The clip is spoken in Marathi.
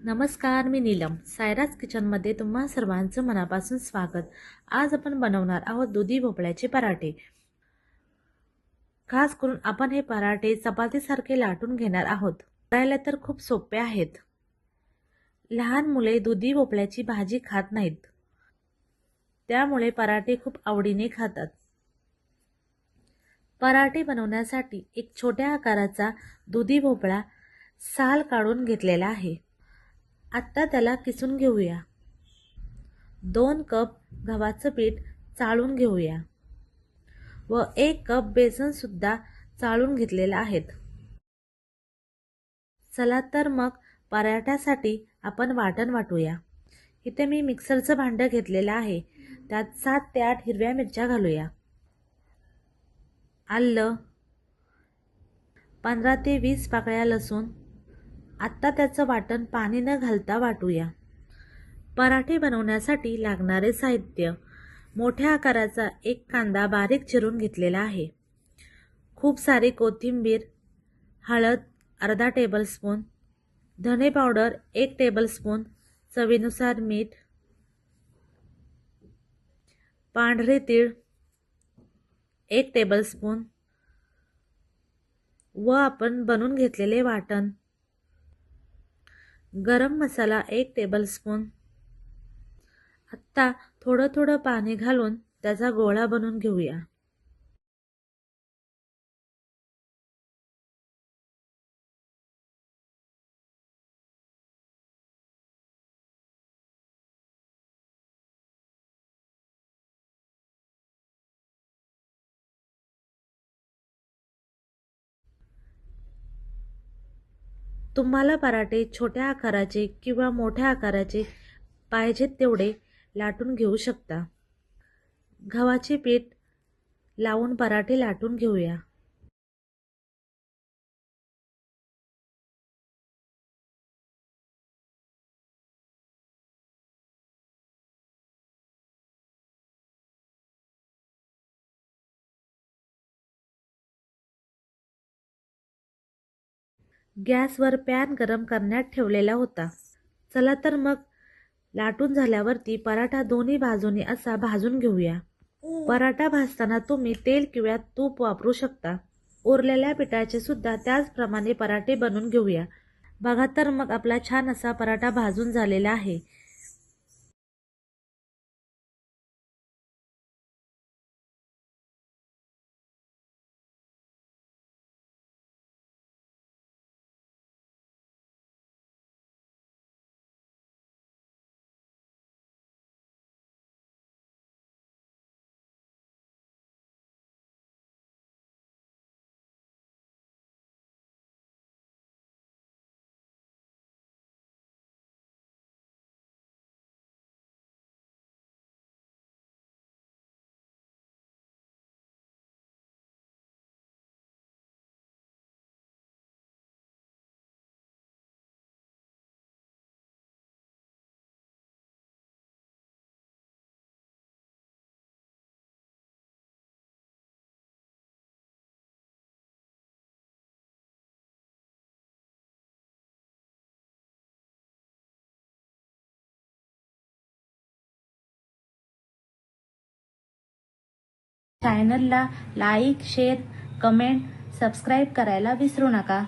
नमस्कार, मी नीलम. सायराज किचनमध्ये तुम्हा सर्वांचं मनापासून स्वागत. आज आपण बनवणार आहोत दुधी भोपळ्याचे पराठे. खास करून आपण हे पराठे चपातीसारखे लाटून घेणार आहोत. करायला तर खूप सोपे आहेत. लहान मुले दुधी भोपळ्याची भाजी खात नाहीत, त्यामुळे पराठे खूप आवडीने खातात. पराठे बनवण्यासाठी एक छोट्या आकाराचा दुधी भोपळा साल काढून घेतलेला आहे. आता त्याला किसून घेऊया. 2 कप गव्हाचं पीठ चाळून घेऊया व 1 कप बेसन सुद्धा चाळून घेतलेलं आहेत. चला तर मग पराठ्यासाठी आपण वाटण वाटूया. इथे मी मिक्सरचं भांडं घेतलेलं आहे. त्यात 7 ते 8 हिरव्या मिरच्या घालूया. आलं, 15 ते 20 पाकळ्या लसूण. आता त्याचं वाटण पाणी न घालता वाटूया. पराठे बनवण्यासाठी लागणारे साहित्य: मोठ्या आकाराचा 1 कांदा बारीक चिरून घेतलेला आहे, खूप सारी कोथिंबीर, हळद अर्धा टेबलस्पून, धने पावडर 1 टेबलस्पून, चवीनुसार मीठ, पांढरे तीळ 1 टेबलस्पून व आपण बनवून घेतलेले वाटण, गरम मसाला 1 टेबलस्पून. आता थोडं थोडं पाणी घालून त्याचा गोळा बनवून घेऊया. तुम्हाला पराठे छोट्या आकाराचे किंवा मोठ्या आकाराचे पाहिजेत तेवढे लाटून घेऊ शकता. गव्हाचे पीठ लावून पराठे लाटून घेऊया. गॅसवर पॅन गरम करण्यात ठेवलेला होता. चला तर मग लाटून झाल्यावरती पराठा दोन्ही बाजूनी असा भाजून घेऊया. पराठा भाजताना तुम्ही तेल किंवा तूप वापरू शकता. उरलेल्या पिठाचे सुद्धा त्याचप्रमाणे पराठे बनवून घेऊया. बघा तर मग आपला छान असा पराठा भाजून झालेला आहे. चॅनलला लाईक, शेअर, कमेंट, सबस्क्राईब करायला विसरू नका.